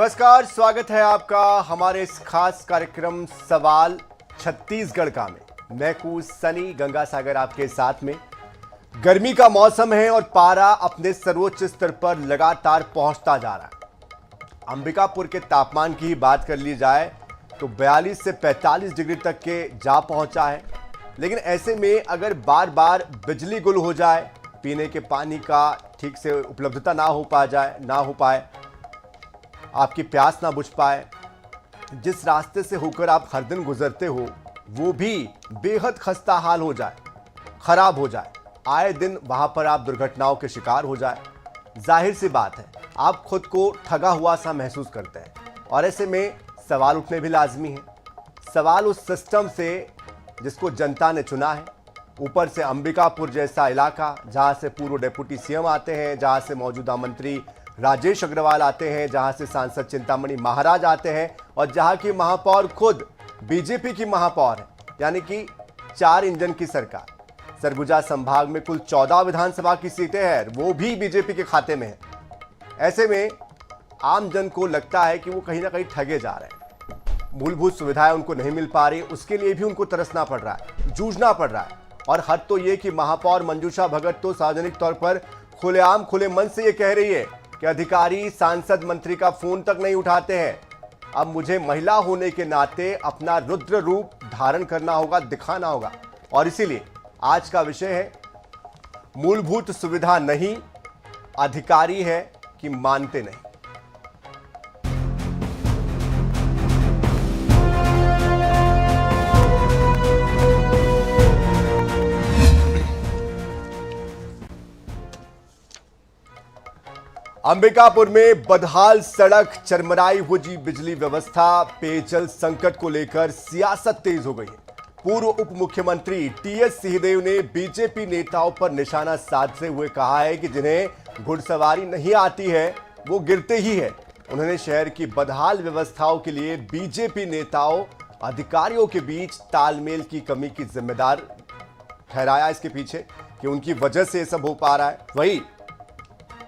नमस्कार, स्वागत है आपका हमारे इस खास कार्यक्रम सवाल छत्तीसगढ़ का में। मैं हूं सनी गंगासागर आपके साथ में। गर्मी का मौसम है और पारा अपने सर्वोच्च स्तर पर लगातार पहुंचता जा रहा है। अंबिकापुर के तापमान की ही बात कर ली जाए तो 42 से 45 डिग्री तक के जा पहुंचा है। लेकिन ऐसे में अगर बार बार बिजली गुल हो जाए, पीने के पानी का ठीक से उपलब्धता ना हो पाए, आपकी प्यास ना बुझ पाए, जिस रास्ते से होकर आप हर दिन गुजरते हो वो भी बेहद खस्ता हाल हो जाए, खराब हो जाए, आए दिन वहां पर आप दुर्घटनाओं के शिकार हो जाए, जाहिर सी बात है आप खुद को ठगा हुआ सा महसूस करते हैं। और ऐसे में सवाल उठने भी लाजमी है। सवाल उस सिस्टम से जिसको जनता ने चुना है, ऊपर से अंबिकापुर जैसा इलाका जहां से पूर्व डिप्टी सीएम आते हैं, जहां से मौजूदा मंत्री राजेश अग्रवाल आते हैं, जहां से सांसद चिंतामणि महाराज आते हैं और जहां की महापौर खुद बीजेपी की महापौर है, यानी कि 4 इंजन की सरकार। सरगुजा संभाग में कुल 14 विधानसभा की सीटें हैं, वो भी बीजेपी के खाते में है। ऐसे में आम जन को लगता है कि वो कहीं ना कहीं ठगे जा रहे हैं, मूलभूत सुविधाएं उनको नहीं मिल पा रही, उसके लिए भी उनको तरसना पड़ रहा है, जूझना पड़ रहा है। और हद तो ये कि महापौर मंजूषा भगत तो सार्वजनिक तौर पर खुलेआम खुले मन से ये कह रही है कि अधिकारी सांसद मंत्री का फोन तक नहीं उठाते हैं। अब मुझे महिला होने के नाते अपना रुद्र रूप धारण करना होगा, दिखाना होगा। और इसीलिए आज का विषय है मूलभूत सुविधा नहीं, अधिकारी है कि मानते नहीं। अंबिकापुर में बदहाल सड़क, चरमराई हुई बिजली व्यवस्था, पेयजल संकट को लेकर सियासत तेज हो गई है। पूर्व उप मुख्यमंत्री टीएस सिंहदेव ने बीजेपी नेताओं पर निशाना साधते हुए कहा है कि जिन्हें घुड़सवारी नहीं आती है वो गिरते ही है। उन्होंने शहर की बदहाल व्यवस्थाओं के लिए बीजेपी नेताओं अधिकारियों के बीच तालमेल की कमी की जिम्मेदार ठहराया इसके पीछे कि उनकी वजह से ये सब हो पा रहा है। वही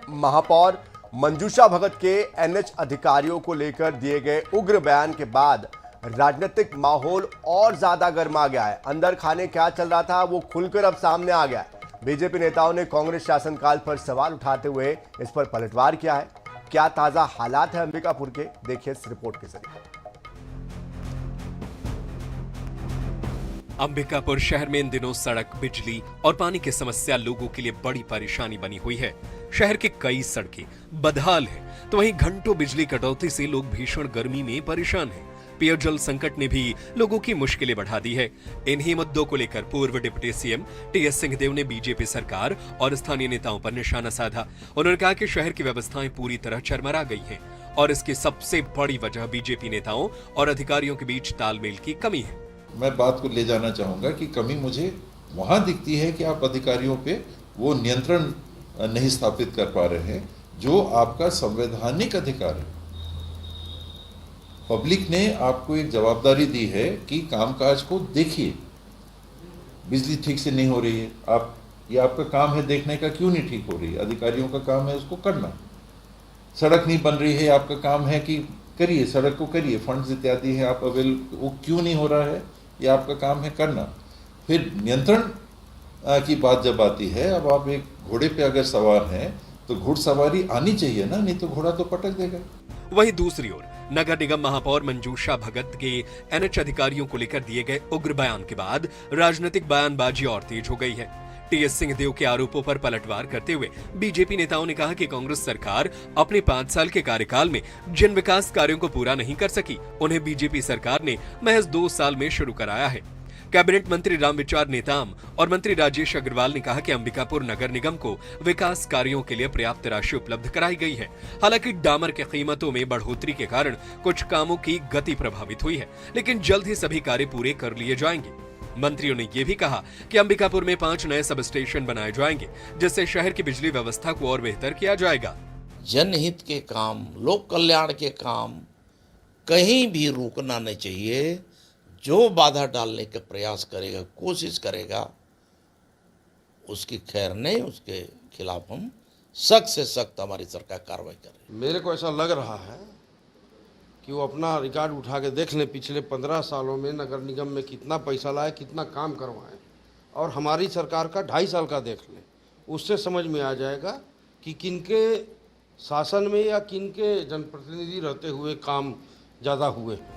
महापौर मंजूषा भगत के एनएच अधिकारियों को लेकर दिए गए उग्र बयान के बाद राजनीतिक माहौल और ज्यादा गर्मा गया है। अंदर खाने क्या चल रहा था वो खुलकर अब सामने आ गया है। बीजेपी नेताओं ने कांग्रेस शासनकाल पर सवाल उठाते हुए इस पर पलटवार किया है। क्या ताजा हालात है अंबिकापुर के, देखिए इस रिपोर्ट के जरिए। अंबिकापुर शहर में इन दिनों सड़क, बिजली और पानी की समस्या लोगों के लिए बड़ी परेशानी बनी हुई है। शहर के कई सड़कें बदहाल हैं, तो वहीं घंटों बिजली कटौती से लोग भीषण गर्मी में परेशान हैं। पेयजल संकट ने भी लोगों की मुश्किलें बढ़ा दी है। इन्हीं मुद्दों को लेकर पूर्व डिप्टी सीएम टीएस सिंहदेव ने बीजेपी सरकार और स्थानीय नेताओं पर निशाना साधा। उन्होंने कहा कि शहर की व्यवस्थाएं पूरी तरह चरमरा गई हैं और इसकी सबसे बड़ी वजह बीजेपी नेताओं और अधिकारियों के बीच तालमेल की कमी है। मैं बात को ले जाना चाहूँगा कि कमी मुझे वहाँ दिखती है कि आप अधिकारियों पे वो नियंत्रण नहीं स्थापित कर पा रहे हैं जो आपका संवैधानिक अधिकार है। पब्लिक ने आपको एक जवाबदारी दी है कि कामकाज को देखिए, बिजली ठीक से नहीं हो रही है, ये आपका काम है देखने का, क्यों नहीं ठीक हो रही है, अधिकारियों का काम है उसको करना। सड़क नहीं बन रही है, आपका काम है कि करिए, सड़क को करिए, फंड्स इत्यादि है आप वो क्यों नहीं हो रहा है, ये आपका काम है करना। फिर नियंत्रण की बात जब आती है, अब आप एक घोड़े पे अगर सवार हैं तो घुड़सवारी आनी चाहिए ना, नहीं तो घोड़ा तो पटक देगा। वहीं दूसरी ओर नगर निगम महापौर मंजूषा भगत के एनएच अधिकारियों को लेकर दिए गए उग्र बयान के बाद राजनीतिक बयानबाजी और तेज हो गई है। टीएस सिंहदेव के आरोपों पर पलटवार करते हुए बीजेपी नेताओं ने कहा कि कांग्रेस सरकार अपने 5 साल के कार्यकाल में जिन विकास कार्यों को पूरा नहीं कर सकी, उन्हें बीजेपी सरकार ने महज 2 साल में शुरू कराया है। कैबिनेट मंत्री रामविचार नेताम और मंत्री राजेश अग्रवाल ने कहा कि अंबिकापुर नगर निगम को विकास कार्यों के लिए पर्याप्त राशि उपलब्ध कराई गई है। हालांकि डामर की कीमतों में बढ़ोतरी के कारण कुछ कामों की गति प्रभावित हुई है, लेकिन जल्द ही सभी कार्य पूरे कर लिए जाएंगे। मंत्रियों ने यह भी कहा कि अंबिकापुर में 5 नए सब स्टेशन बनाए जाएंगे, जिससे शहर की बिजली व्यवस्था को और बेहतर किया जाएगा। जनहित के काम, लोक कल्याण के काम कहीं भी रुकना नहीं चाहिए। जो बाधा डालने का प्रयास करेगा, कोशिश करेगा, उसकी खैर नहीं, उसके खिलाफ हम सख्त से सख्त हमारी सरकार कार्रवाई कर रही है। मेरे को ऐसा लग रहा है कि वो अपना रिकॉर्ड उठा के देख लें पिछले 15 सालों में नगर निगम में कितना पैसा लाए, कितना काम करवाए, और हमारी सरकार का 2.5 साल का देख लें। उससे समझ में आ जाएगा कि किनके शासन में या किनके जनप्रतिनिधि रहते हुए काम ज़्यादा हुए हैं।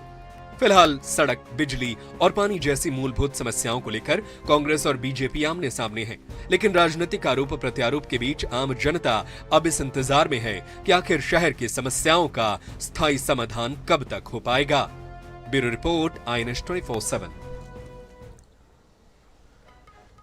फिलहाल सड़क, बिजली और पानी जैसी मूलभूत समस्याओं को लेकर कांग्रेस और बीजेपी आमने सामने हैं, लेकिन राजनीतिक आरोप प्रत्यारोप के बीच आम जनता अब इस इंतजार में है कि आखिर शहर की समस्याओं का स्थायी समाधान कब तक हो पाएगा। Bureau report, INS 24/7।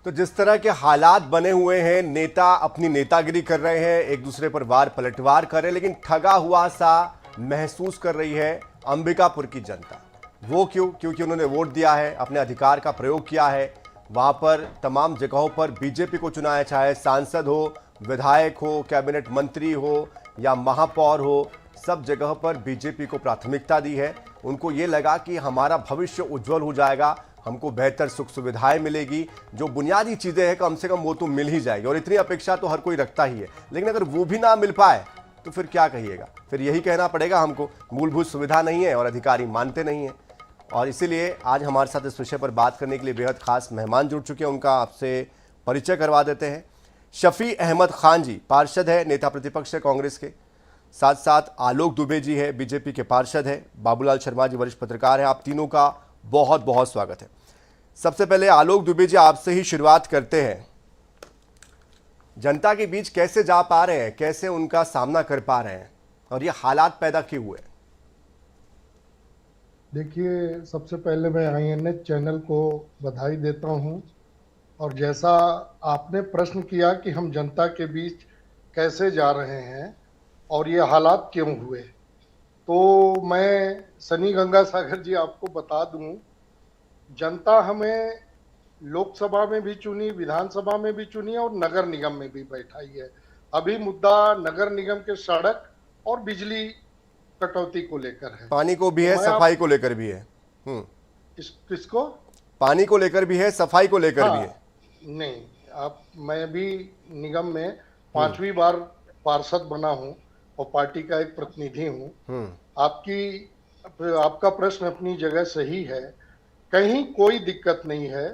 तो जिस तरह के हालात बने हुए हैं, नेता अपनी नेतागिरी कर रहे हैं, एक दूसरे पर वार पलटवार कर रहे हैं, लेकिन ठगा हुआ सा महसूस कर रही है अंबिकापुर की जनता। वो क्यों? क्योंकि उन्होंने वोट दिया है, अपने अधिकार का प्रयोग किया है। वहां पर तमाम जगहों पर बीजेपी को चुना है, चाहे सांसद हो, विधायक हो, कैबिनेट मंत्री हो या महापौर हो, सब जगह पर बीजेपी को प्राथमिकता दी है। उनको ये लगा कि हमारा भविष्य उज्जवल हो जाएगा, हमको बेहतर सुख सुविधाएं मिलेगी, जो बुनियादी चीजें हैं कम से कम वो तो मिल ही जाएगी, और इतनी अपेक्षा तो हर कोई रखता ही है। लेकिन अगर वो भी ना मिल पाए तो फिर क्या कहिएगा? फिर यही कहना पड़ेगा हमको, मूलभूत सुविधा नहीं है और अधिकारी मानते नहीं है। और इसीलिए आज हमारे साथ इस विषय पर बात करने के लिए बेहद खास मेहमान जुड़ चुके हैं, उनका आपसे परिचय करवा देते हैं। शफी अहमद खान जी पार्षद है, नेता प्रतिपक्ष है कांग्रेस के। साथ साथ आलोक दुबे जी है, बीजेपी के पार्षद है। बाबूलाल शर्मा जी वरिष्ठ पत्रकार हैं। आप तीनों का बहुत बहुत स्वागत है। सबसे पहले आलोक दुबे जी, आपसे ही शुरुआत करते हैं। जनता के बीच कैसे जा पा रहे हैं, कैसे उनका सामना कर पा रहे हैं, और ये हालात पैदा क्यों हुए? देखिए, सबसे पहले मैं INS चैनल को बधाई देता हूं, और जैसा आपने प्रश्न किया कि हम जनता के बीच कैसे जा रहे हैं और ये हालात क्यों हुए, तो मैं सनी गंगासागर जी आपको बता दूं, जनता हमें लोकसभा में भी चुनी, विधानसभा में भी चुनी और नगर निगम में भी बैठाई है। अभी मुद्दा नगर निगम के सड़क और बिजली कटौती को लेकर है, पानी को भी है, सफाई को लेकर भी है। किसको? पानी को लेकर भी है, सफाई को लेकर भी है। नहीं, मैं भी निगम में 5वीं बार पार्षद बना हूं और पार्टी का एक प्रतिनिधि हूं। आपका प्रश्न अपनी जगह सही है, कहीं कोई दिक्कत नहीं है।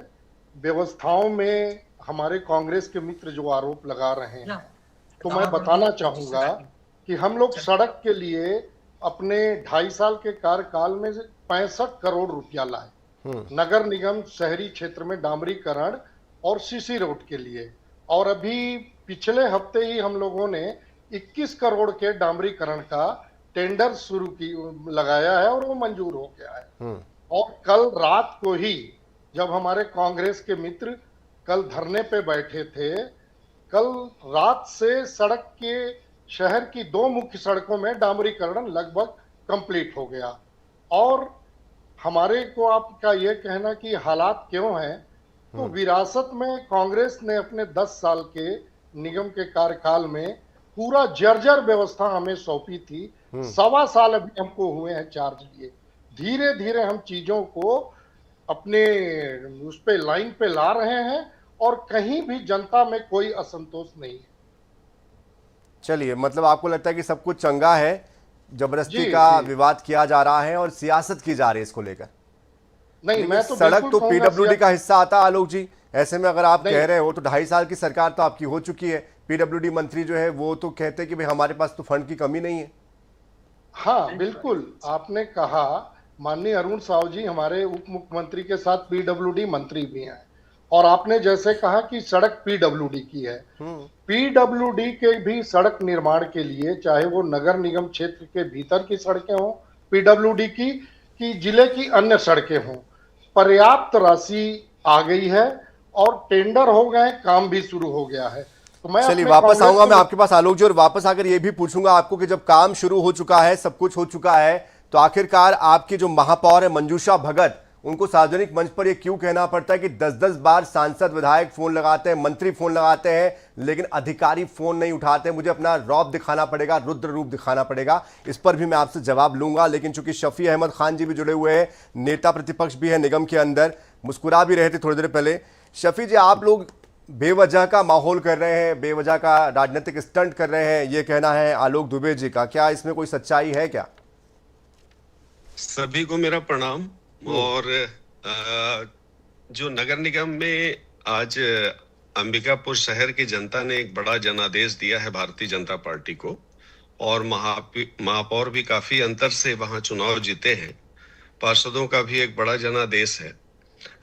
व्यवस्थाओं में हमारे कांग्रेस के मित्र जो आरोप लगा रहे हैं, तो मैं बताना चाहूंगा कि हम लोग सड़क के लिए अपने 2.5 साल के कार्यकाल में 65 करोड़ रुपया लाए नगर निगम शहरी क्षेत्र में डामरीकरण और सीसी रोड के लिए, और अभी पिछले हफ्ते ही हम लोगों ने 21 करोड़ के डामरीकरण का टेंडर लगाया है और वो मंजूर हो गया है। और कल रात को ही जब हमारे कांग्रेस के मित्र कल धरने पे बैठे थे, कल रात से सड़क के शहर की 2 मुख्य सड़कों में डामरीकरण लगभग कंप्लीट हो गया। और हमारे को आपका ये कहना कि हालात क्यों हैं, तो विरासत में कांग्रेस ने अपने 10 साल के निगम के कार्यकाल में पूरा जर्जर व्यवस्था हमें सौंपी थी। 1.25 साल अभी हमको हुए हैं चार्ज लिए। धीरे धीरे हम चीजों को अपने उस पे लाइन पे ला रहे हैं और कहीं भी जनता में कोई असंतोष नहीं है। चलिए, मतलब आपको लगता है कि सब कुछ चंगा है, जबरदस्ती का विवाद किया जा रहा है और सियासत की जा रही है इसको लेकर? नहीं, मैं तो सड़क तो PWD का हिस्सा आता है आलोक जी। ऐसे में अगर आप कह रहे हो तो 2.5 साल की सरकार तो आपकी हो चुकी है। PWD मंत्री जो है वो तो कहते हैं कि भाई हमारे पास तो फंड की कमी नहीं है। हाँ बिल्कुल, आपने कहा, माननीय अरुण साव जी हमारे उप मुख्यमंत्री के साथ PWD मंत्री भी हैं, और आपने जैसे कहा कि सड़क PWD की है। PWD के भी सड़क निर्माण के लिए, चाहे वो नगर निगम क्षेत्र के भीतर की सड़कें हों PWD की, कि जिले की अन्य सड़कें हों, पर्याप्त राशि आ गई है और टेंडर हो गए, काम भी शुरू हो गया है। तो मैं चलिए वापस आऊंगा मैं आपके पास आलोक जी, और वापस आकर ये भी पूछूंगा आपको कि जब काम शुरू हो चुका है, सब कुछ हो चुका है, तो आखिरकार आपकी जो महापौर है मंजूषा भगत, उनको सार्वजनिक मंच पर ये क्यों कहना पड़ता है कि 10-10 बार सांसद विधायक फोन लगाते हैं, मंत्री फोन लगाते हैं, लेकिन अधिकारी फोन नहीं उठाते? मुझे अपना रौब दिखाना पड़ेगा, रुद्र रूप दिखाना पड़ेगा। इस पर भी मैं आपसे जवाब लूंगा, लेकिन चूंकि शफी अहमद खान जी भी जुड़े हुए हैं, नेता प्रतिपक्ष भी है निगम के अंदर, मुस्कुरा भी रहे थे थोड़ी देर पहले। शफी जी, आप लोग बेवजह का माहौल कर रहे हैं, बेवजह का राजनीतिक स्टंट कर रहे हैं, ये कहना है आलोक दुबे जी का, क्या इसमें कोई सच्चाई है क्या? सभी को मेरा प्रणाम। और जो नगर निगम में आज अंबिकापुर शहर की जनता ने एक बड़ा जनादेश दिया है भारतीय जनता पार्टी को, और महापौर भी काफी अंतर से वहां चुनाव जीते हैं। पार्षदों का भी एक बड़ा जनादेश है।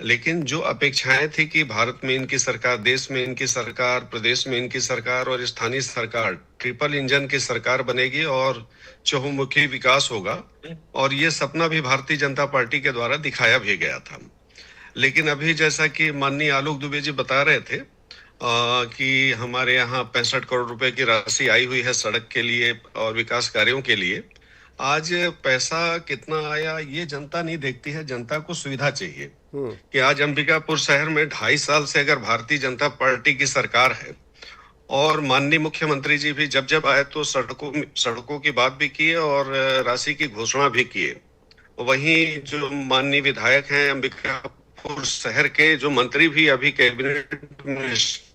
लेकिन जो अपेक्षाएं थी कि भारत में इनकी सरकार, देश में इनकी सरकार, प्रदेश में इनकी सरकार और स्थानीय सरकार ट्रिपल इंजन की सरकार बनेगी और चहुमुखी विकास होगा, और ये सपना भी भारतीय जनता पार्टी के द्वारा दिखाया भी गया था। लेकिन अभी जैसा कि माननीय आलोक दुबे जी बता रहे थे कि हमारे यहाँ 65 करोड़ रुपए की राशि आई हुई है सड़क के लिए और विकास कार्यों के लिए। आज पैसा कितना आया ये जनता नहीं देखती है, जनता को सुविधा चाहिए। कि आज अंबिकापुर शहर में 2.5 साल से अगर भारतीय जनता पार्टी की सरकार है और माननीय मुख्यमंत्री जी भी जब आए तो सड़कों की बात भी किए और राशि की घोषणा भी किए। वहीं जो माननीय विधायक हैं अंबिकापुर शहर के, जो मंत्री भी अभी कैबिनेट मिनिस्टर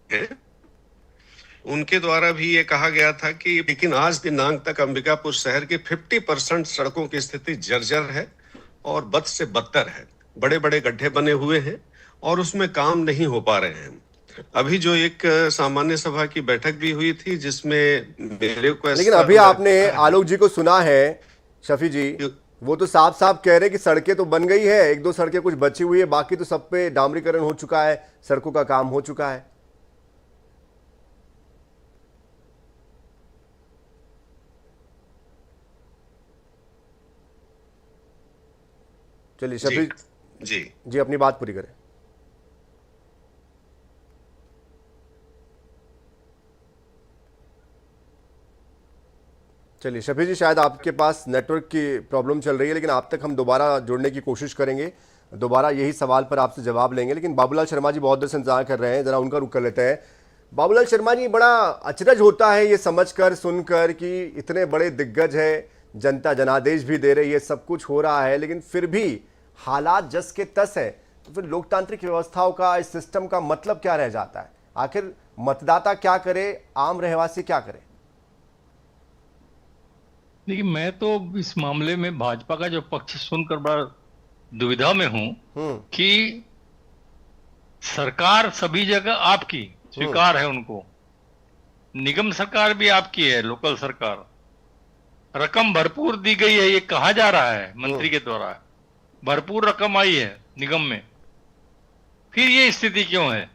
हैं, उनके द्वारा भी ये कहा गया था कि लेकिन आज दिनांक तक अंबिकापुर शहर की 50% सड़कों की स्थिति जर्जर है और बद से बदतर है। बड़े बड़े गड्ढे बने हुए हैं और उसमें काम नहीं हो पा रहे हैं। अभी जो एक सामान्य सभा की बैठक भी हुई थी जिसमें मेरे को, लेकिन अभी आपने आलोक जी को सुना है शफी जी, वो तो साफ साफ कह रहे कि सड़कें तो बन गई है, 1-2 सड़कें कुछ बची हुई है, बाकी तो सब पे डामरीकरण हो चुका है, सड़कों का काम हो चुका है। चलिए शफी जी अपनी बात पूरी करें। चलिए शफी जी, शायद आपके पास नेटवर्क की प्रॉब्लम चल रही है, लेकिन आप तक हम दोबारा जुड़ने की कोशिश करेंगे, दोबारा यही सवाल पर आपसे जवाब लेंगे। लेकिन बाबूलाल शर्मा जी बहुत देर से इंतजार कर रहे हैं, जरा उनका रुख कर लेते हैं। बाबूलाल शर्मा जी, बड़ा अचरज होता है ये समझकर सुनकर कि इतने बड़े दिग्गज है, जनता जनादेश भी दे रही है, सब कुछ हो रहा है, लेकिन फिर भी हालात जस के तस है, तो फिर लोकतांत्रिक व्यवस्थाओं का, इस सिस्टम का मतलब क्या रह जाता है? आखिर मतदाता क्या करे, आम रहवासी क्या करे? देखिए, मैं तो इस मामले में भाजपा का जो पक्ष सुनकर बड़ा दुविधा में हूं कि सरकार सभी जगह आपकी स्वीकार है, उनको निगम सरकार भी आपकी है, लोकल सरकार, रकम भरपूर दी गई है, ये कहा जा रहा है मंत्री के द्वारा, भरपूर रकम आई है निगम में, फिर ये स्थिति क्यों है?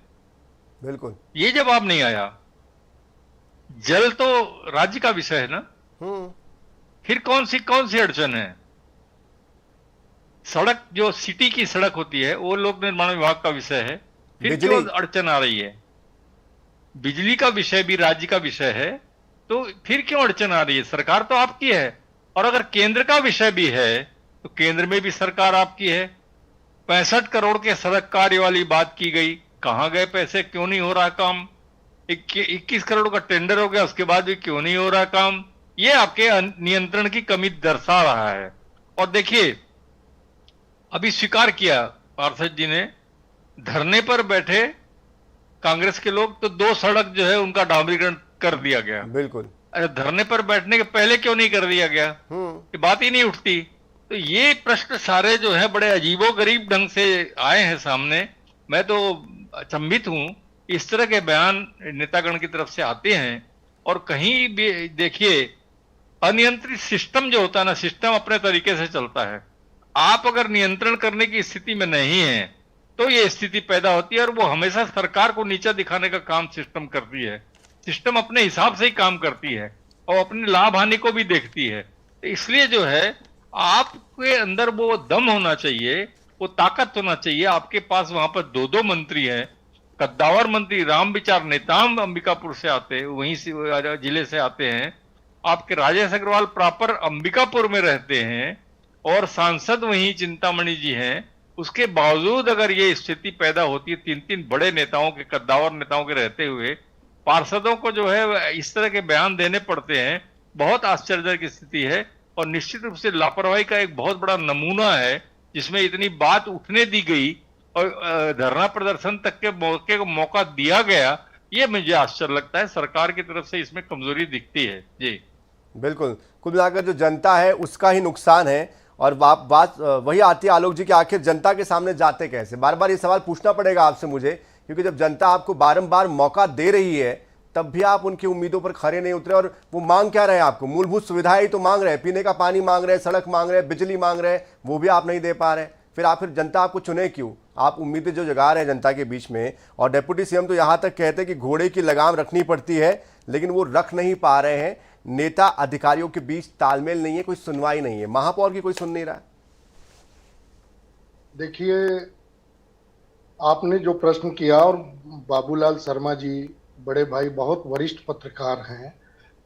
बिल्कुल ये जवाब नहीं आया। जल तो राज्य का विषय है ना, फिर कौन सी अड़चन है? सड़क जो सिटी की सड़क होती है वो लोक निर्माण विभाग का विषय है, फिर क्यों अड़चन आ रही है? बिजली का विषय भी राज्य का विषय है, तो फिर क्यों अड़चन आ रही है? सरकार तो आपकी है, और अगर केंद्र का विषय भी है तो केंद्र में भी सरकार आपकी है। 65 करोड़ के सड़क कार्य वाली बात की गई, कहां गए पैसे? क्यों नहीं हो रहा काम? 21 करोड़ का टेंडर हो गया, उसके बाद भी क्यों नहीं हो रहा काम? ये आपके नियंत्रण की कमी दर्शा रहा है। और देखिए, अभी स्वीकार किया पार्षद जी ने, धरने पर बैठे कांग्रेस के लोग, तो 2 सड़क जो है उनका डामरीकरण कर दिया गया। बिल्कुल, अरे धरने पर बैठने के पहले क्यों नहीं कर दिया गया? ये बात ही नहीं उठती। तो ये प्रश्न सारे जो है बड़े अजीबोगरीब ढंग से आए हैं सामने। मैं तो अचंभित हूं, इस तरह के बयान नेतागण की तरफ से आते हैं, और कहीं भी देखिए अनियंत्रित सिस्टम जो होता है ना, सिस्टम अपने तरीके से चलता है। आप अगर नियंत्रण करने की स्थिति में नहीं है तो ये स्थिति पैदा होती है, और वो हमेशा सरकार को नीचा दिखाने का काम सिस्टम करती है। सिस्टम अपने हिसाब से ही काम करती है और अपने लाभ हानि को भी देखती है। इसलिए जो है आपके अंदर वो दम होना चाहिए, वो ताकत होना चाहिए। आपके पास वहां पर 2 मंत्री हैं, कद्दावर मंत्री रामविचार नेताम अंबिकापुर से आते हैं, वहीं से जिले से आते हैं। आपके राजेश अग्रवाल प्रॉपर अंबिकापुर में रहते हैं, और सांसद वहीं चिंतामणि जी हैं। उसके बावजूद अगर ये स्थिति पैदा होती है, 3 बड़े नेताओं के, कद्दावर नेताओं के रहते हुए पार्षदों को जो है इस तरह के बयान देने पड़ते हैं, बहुत आश्चर्य की स्थिति है। और निश्चित रूप से लापरवाही का एक बहुत बड़ा नमूना है, जिसमें इतनी बात उठने दी गई और धरना प्रदर्शन तक के मौका दिया गया। ये मुझे आश्चर्य लगता है, सरकार की तरफ से इसमें कमजोरी दिखती है। जी बिल्कुल, कुल मिलाकर जो जनता है उसका ही नुकसान है। और बात वही आती है आलोक जी कि आखिर जनता के सामने जाते कैसे। बार बार ये सवाल पूछना पड़ेगा आपसे मुझे, क्योंकि जब जनता आपको बारंबार मौका दे रही है तब भी आप उनकी उम्मीदों पर खरे नहीं उतरे। और वो मांग क्या रहे हैं आपको? मूलभूत सुविधाएं ही तो मांग रहे हैं, पीने का पानी मांग रहे हैं, सड़क मांग रहे हैं, बिजली मांग रहे हैं, वो भी आप नहीं दे पा रहे। फिर जनता आपको चुने क्यों? आप उम्मीदें जो जगा रहे हैं जनता के बीच में। और डिप्टी सीएम तो यहाँ तक कहते हैं कि घोड़े की लगाम रखनी पड़ती है, लेकिन वो रख नहीं पा रहे हैं। नेता अधिकारियों के बीच तालमेल नहीं है, कोई सुनवाई नहीं है, महापौर की कोई सुन नहीं रहा। देखिए, आपने जो प्रश्न किया, और बाबूलाल शर्मा जी बड़े भाई बहुत वरिष्ठ पत्रकार हैं,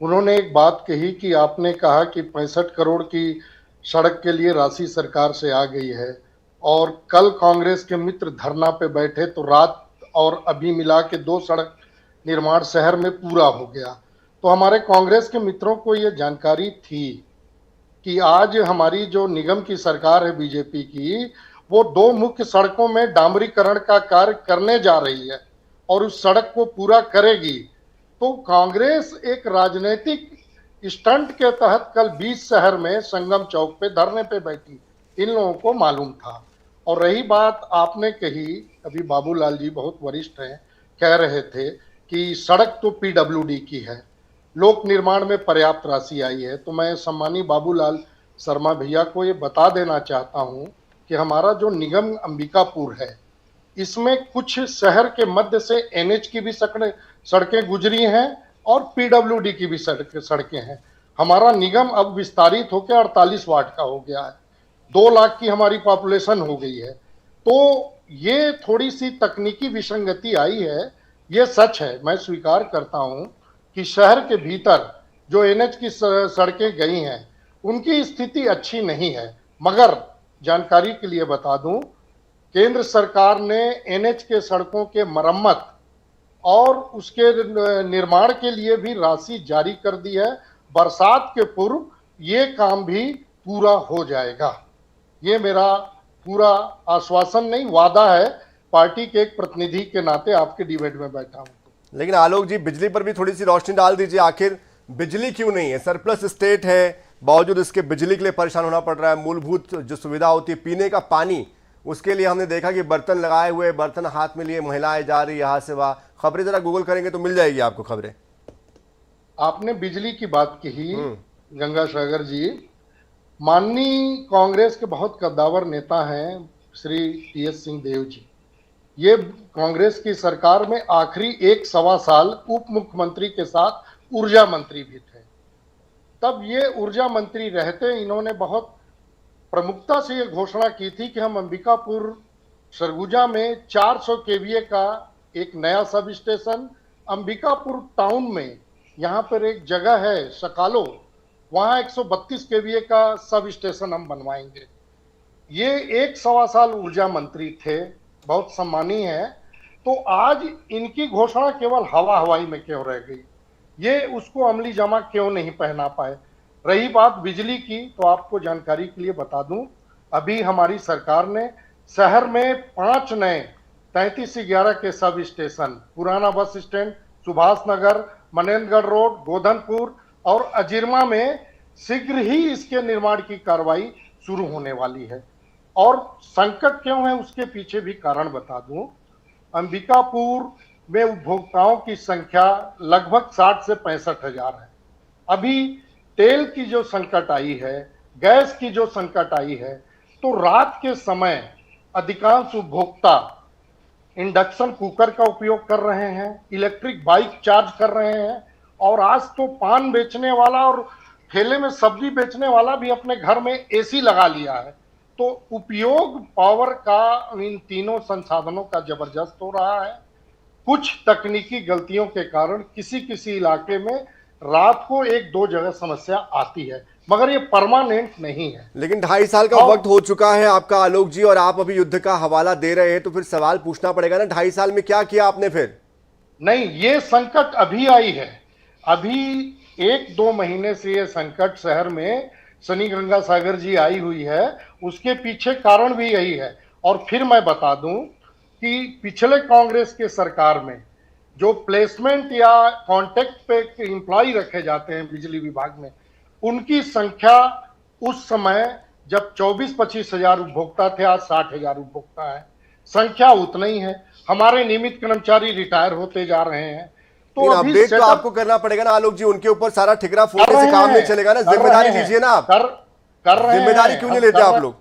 उन्होंने एक बात कही कि आपने कहा कि 65 करोड़ की सड़क के लिए राशि सरकार से आ गई है, और कल कांग्रेस के मित्र धरना पे बैठे तो रात और अभी मिला के 2 सड़क निर्माण शहर में पूरा हो गया। तो हमारे कांग्रेस के मित्रों को ये जानकारी थी कि आज हमारी जो निगम की सरकार है बीजेपी की, वो 2 मुख्य सड़कों में डामरीकरण का कार्य करने जा रही है और उस सड़क को पूरा करेगी। तो कांग्रेस एक राजनीतिक स्टंट के तहत कल 20 शहर में संगम चौक पे धरने पे बैठी, इन लोगों को मालूम था। और रही बात आपने कही, अभी बाबूलाल जी बहुत वरिष्ठ हैं, कह रहे थे कि सड़क तो पीडब्ल्यूडी की है, लोक निर्माण में पर्याप्त राशि आई है। तो मैं सम्मानी बाबूलाल शर्मा भैया को ये बता देना चाहता हूं कि हमारा जो निगम अंबिकापुर है, इसमें कुछ शहर के मध्य से एनएच की भी सड़कें गुजरी हैं और पीडब्ल्यूडी की भी सड़कें हैं। हमारा निगम अब विस्तारित होकर 48 वार्ड का हो गया है, 2 लाख की हमारी पॉपुलेशन हो गई है। तो ये थोड़ी सी तकनीकी विसंगति आई है, ये सच है, मैं स्वीकार करता हूं कि शहर के भीतर जो एनएच की सड़कें गई हैं उनकी स्थिति अच्छी नहीं है। मगर जानकारी के लिए बता दूं, केंद्र सरकार ने एनएच के सड़कों के मरम्मत और उसके निर्माण के लिए भी राशि जारी कर दी है। बरसात के पूर्व ये काम भी पूरा हो जाएगा, ये मेरा पूरा आश्वासन नहीं, वादा है। पार्टी के एक प्रतिनिधि के नाते आपके डिबेट में बैठा हूं। लेकिन आलोक जी, बिजली पर भी थोड़ी सी रोशनी डाल दीजिए। आखिर बिजली क्यों नहीं है? सरप्लस स्टेट है, बावजूद इसके बिजली के लिए परेशान होना पड़ रहा है। मूलभूत जो सुविधा होती है पीने का पानी, उसके लिए हमने देखा कि बर्तन लगाए हुए, बर्तन हाथ में लिए महिलाएं जा रही यहाँ से वहाँ। खबरें जरा गूगल करेंगे तो मिल जाएगी आपको खबरें। आपने बिजली की बात कही गंगा सागर जी, माननीय कांग्रेस के बहुत कद्दावर नेता हैं श्री टीएस सिंहदेव जी। ये कांग्रेस की सरकार में आखिरी 1-1.25 साल उप मुख्यमंत्री के साथ ऊर्जा मंत्री भी थे। तब ये ऊर्जा मंत्री रहते इन्होंने बहुत प्रमुखता से ये घोषणा की थी कि हम अंबिकापुर सरगुजा में 400 केवीए का एक नया सब स्टेशन, अंबिकापुर टाउन में यहाँ पर एक जगह है सकालो, वहाँ 132 केवीए का सब स्टेशन हम बनवाएंगे। ये 1-1.25 साल ऊर्जा मंत्री थे, बहुत सम्मानीय है। तो आज इनकी घोषणा केवल हवाई में क्यों रह गई? ये उसको अमली जामा क्यों नहीं पहना पाए? रही बात बिजली की, तो आपको जानकारी के लिए बता दूं, अभी हमारी सरकार ने शहर में 5 नए 3311 के सब स्टेशन, पुराना bus stand, Subhash Nagar, Manendragarh road, Godhanpur और अजिरमा में शीघ्र ही इसके निर्माण की कार्रवाई शुरू होने वाली है। और संकट क्यों है उसके पीछे भी कारण बता दूं। अंबिकापुर में उपभोक्ताओं की संख्या लगभग 60 से 65 हजार है। अभी तेल की जो संकट आई है, गैस की जो संकट आई है, तो रात के समय अधिकांश उपभोक्ता इंडक्शन कुकर का उपयोग कर रहे हैं, इलेक्ट्रिक बाइक चार्ज कर रहे हैं, और आज तो पान बेचने वाला और ठेले में सब्जी बेचने वाला भी अपने घर में एसी लगा लिया है। तो उपयोग पावर का इन तीनों संसाधनों का जबरदस्त हो रहा है। कुछ तकनीकी गलतियों के कारण किसी इलाके में रात को 1-2 जगह समस्या आती है, मगर ये परमानेंट नहीं है। लेकिन 2.5 साल का वक्त हो चुका है आपका आलोक जी, और आप अभी युद्ध का हवाला दे रहे हैं, तो फिर सवाल पूछना पड़ेगा ना, 2.5 साल में क्या किया आपने? फिर नहीं, ये संकट अभी आई है, अभी 1-2 महीने से ये संकट शहर में सनी गंगा सागर जी आई हुई है, उसके पीछे कारण भी यही है। और फिर मैं बता दूं कि पिछले कांग्रेस के सरकार में जो प्लेसमेंट या कॉन्ट्रैक्ट पे एम्प्लॉय रखे जाते हैं बिजली विभाग में, उनकी संख्या उस समय जब 24-25 हजार उपभोक्ता थे, आज 60 हजार उपभोक्ता है, संख्या उतना ही है। हमारे नियमित कर्मचारी रिटायर होते जा रहे हैं, तो अभी अपडेट तो setup आपको करना पड़ेगा ना आलोक जी, उनके ऊपर सारा ठिकरा कर फोड़ने रहे से काम नहीं हैं, चलेगा ना, कर जिम्मेदारी रहे हैं, लीजिए ना आप। कर रहे हैं, जिम्मेदारी क्यों नहीं हम लेते कर आप रहे- लोग?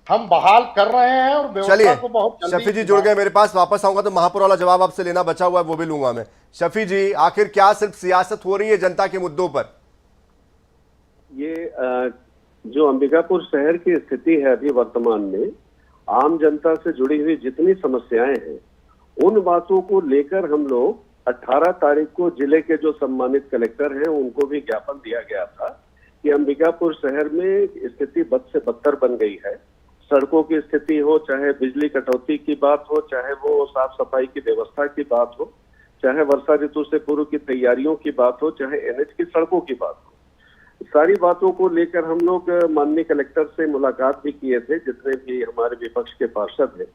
हम बहाल कर रहे हैं और व्यवस्था चलिए को बहुत जल्दी शफी जी जुड़ गए मेरे पास, वापस आऊंगा तो महापौर वाला जवाब आपसे लेना बचा हुआ है, वो भी लूंगा मैं। शफी जी, आखिर क्या सिर्फ सियासत हो रही है जनता के मुद्दों पर? ये जो अंबिकापुर शहर की स्थिति है अभी वर्तमान में, आम जनता से जुड़ी हुई जितनी समस्याएं हैं उन बातों को लेकर हम लोग 18 तारीख को जिले के जो सम्मानित कलेक्टर हैं उनको भी ज्ञापन दिया गया था कि अंबिकापुर शहर में स्थिति बद से बदतर बन गई है। सड़कों की स्थिति हो, चाहे बिजली कटौती की बात हो, चाहे वो साफ सफाई की व्यवस्था की बात हो, चाहे वर्षा ऋतु से पूर्व की तैयारियों की बात हो, चाहे एनएच की सड़कों की बात हो, सारी बातों को लेकर हम लोग माननीय कलेक्टर से मुलाकात भी किए थे, जितने भी हमारे विपक्ष के पार्षद हैं,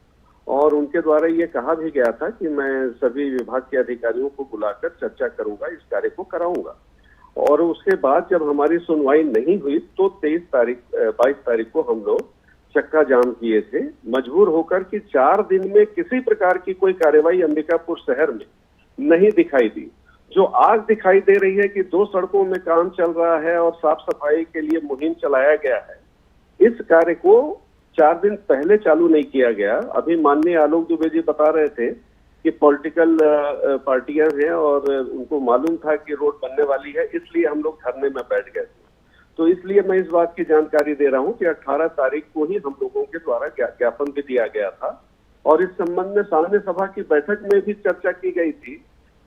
और उनके द्वारा ये कहा भी गया था कि मैं सभी विभाग के अधिकारियों को बुलाकर चर्चा करूंगा, इस कार्य को कराऊंगा। और उसके बाद जब हमारी सुनवाई नहीं हुई तो 22 तारीख को हम लोग चक्का जाम किए थे, मजबूर होकर कि 4 दिन में किसी प्रकार की कोई कार्यवाही अंबिकापुर शहर में नहीं दिखाई दी। जो आज दिखाई दे रही है कि 2 सड़कों में काम चल रहा है और साफ सफाई के लिए मुहिम चलाया गया है, इस कार्य को 4 दिन पहले चालू नहीं किया गया। अभी माननीय आलोक दुबे जी बता रहे थे कि पॉलिटिकल पार्टियां हैं और उनको मालूम था कि रोड बनने वाली है, इसलिए हम लोग धरने में बैठ गए थे। तो इसलिए मैं इस बात की जानकारी दे रहा हूं कि 18 तारीख को ही हम लोगों के द्वारा ज्ञापन भी दिया गया था और इस संबंध में सामान्य सभा की बैठक में भी चर्चा की गई थी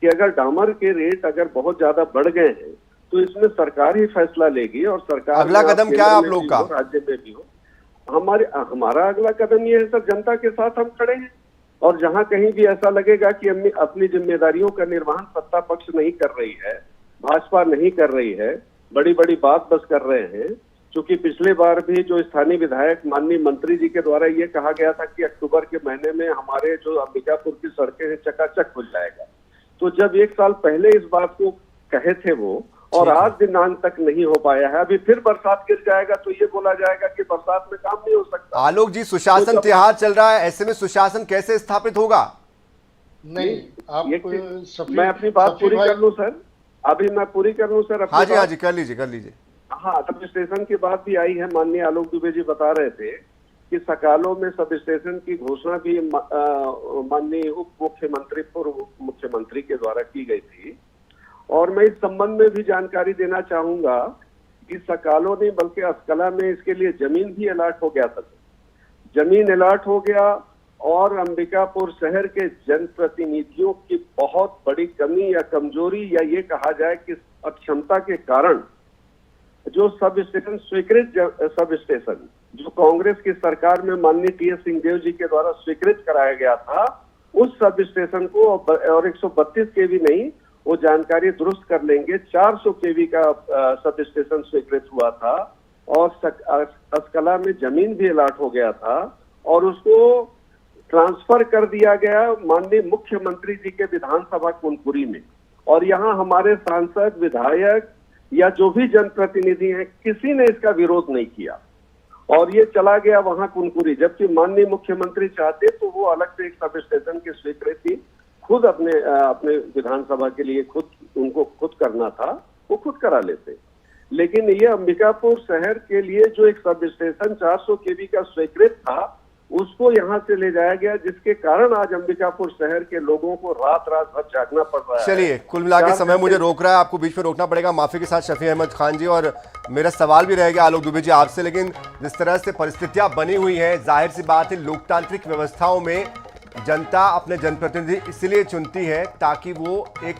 कि अगर डामर के रेट अगर बहुत ज्यादा बढ़ गए हैं तो इसमें सरकार ही फैसला लेगी और सरकार अगला कदम क्या है आप लोग का? राज्य में भी हो। हमारा अगला कदम ये है सर, जनता के साथ हम खड़े हैं और जहां कहीं भी ऐसा लगेगा कि अपनी जिम्मेदारियों का निर्वहन सत्ता पक्ष नहीं कर रही है, भाजपा नहीं कर रही है, बड़ी बड़ी बात बस कर रहे हैं। क्योंकि पिछले बार भी जो स्थानीय विधायक माननीय मंत्री जी के द्वारा ये कहा गया था कि अक्टूबर के महीने में हमारे जो अंबिकापुर की सड़कें हैं चकाचक हो जाएगा, तो जब 1 साल पहले इस बात को कहे थे वो और आज दिनांक तक नहीं हो पाया है, अभी फिर बरसात गिर जाएगा तो ये बोला जाएगा कि बरसात में काम नहीं हो सकता। आलोक जी, सुशासन त्योहार चल रहा है, ऐसे में सुशासन कैसे स्थापित होगा? नहीं, आप मैं अपनी बात पूरी कर लूं सर, अभी मैं पूरी कर लूं सर। हाँ जी कर लीजिए। हाँ, सब स्टेशन की बात भी आई है, माननीय आलोक दुबे जी बता रहे थे कि सकालों में सब स्टेशन की घोषणा भी माननीय उप मुख्यमंत्री पूर्व मुख्यमंत्री के द्वारा की गई थी और मैं इस संबंध में भी जानकारी देना चाहूंगा कि सकालों नहीं बल्कि अस्कला में इसके लिए जमीन भी अलॉट हो गया था। जमीन अलॉट हो गया और अंबिकापुर शहर के जनप्रतिनिधियों की बहुत बड़ी कमी या कमजोरी या ये कहा जाए कि अक्षमता के कारण जो सब स्टेशन स्वीकृत सब स्टेशन जो कांग्रेस की सरकार में माननीय टीएस सिंहदेव जी के द्वारा स्वीकृत कराया गया था, उस सब स्टेशन को और 132 केवी नहीं, वो जानकारी दुरुस्त कर लेंगे, 400 केवी का सब स्टेशन स्वीकृत हुआ था और अस्कला में जमीन भी अलॉट हो गया था और उसको ट्रांसफर कर दिया गया माननीय मुख्यमंत्री जी के विधानसभा कुनकुरी में। और यहाँ हमारे सांसद, विधायक या जो भी जनप्रतिनिधि हैं, किसी ने इसका विरोध नहीं किया और ये चला गया वहां कुनकुरी, जबकि माननीय मुख्यमंत्री चाहते तो वो अलग से एक सब स्टेशन की स्वीकृति खुद अपने विधानसभा के लिए उनको खुद करना था, वो खुद करा लेते। लेकिन ये अंबिकापुर शहर के लिए जो एक सब स्टेशन 400 केवी का स्वीकृत था, उसको यहाँ से ले जाया गया, जिसके कारण आज अंबिकापुर शहर के लोगों को रात भर जागना पड़ रहा है। चलिए, कुल मिलाकर समय मुझे रोक रहा है, आपको बीच में रोकना पड़ेगा, माफी के साथ शफी अहमद खान जी। और मेरा सवाल भी रहेगा आलोक दुबे जी आपसे, लेकिन जिस तरह से परिस्थितियां बनी हुई हैं, जाहिर सी बात है लोकतांत्रिक व्यवस्थाओं में जनता अपने जनप्रतिनिधि इसलिए चुनती है ताकि वो एक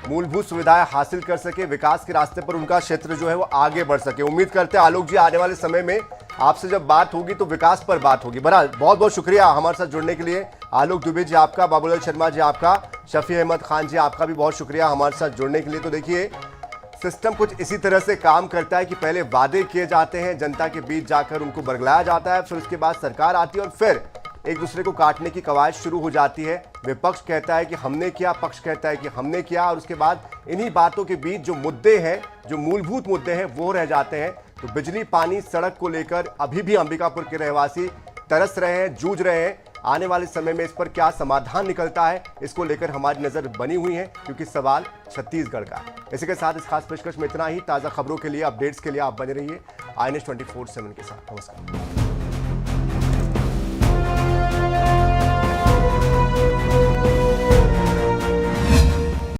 मूलभूत सुविधाएं हासिल कर सके, विकास के रास्ते पर उनका क्षेत्र जो है वो आगे बढ़ सके। उम्मीद करते हैं आलोक जी आने वाले समय में आपसे जब बात होगी तो विकास पर बात होगी। बहरहाल बहुत बहुत शुक्रिया हमारे साथ जुड़ने के लिए। आलोक दुबे जी आपका, बाबूलाल शर्मा जी आपका, शफी अहमद खान जी आपका भी बहुत शुक्रिया हमारे साथ जुड़ने के लिए। तो देखिए, सिस्टम कुछ इसी तरह से काम करता है कि पहले वादे किए जाते हैं, जनता के बीच जाकर उनको बरगलाया जाता है, फिर उसके बाद सरकार आती है और फिर एक दूसरे को काटने की कवायद शुरू हो जाती है। विपक्ष कहता है कि हमने किया, पक्ष कहता है कि हमने किया, और उसके बाद इन्हीं बातों के बीच जो मुद्दे हैं, जो मूलभूत मुद्दे हैं, वो रह जाते हैं। तो बिजली, पानी, सड़क को लेकर अभी भी अंबिकापुर के रहवासी तरस रहे हैं, जूझ रहे हैं। आने वाले समय में इस पर क्या समाधान निकलता है, इसको लेकर हमारी नजर बनी हुई है, क्योंकि सवाल छत्तीसगढ़ का है। इसी के साथ इस खास पेशकश में इतना ही। ताज़ा खबरों के लिए, अपडेट्स के लिए आप बने रहिए INS 24/7 के साथ। नमस्कार।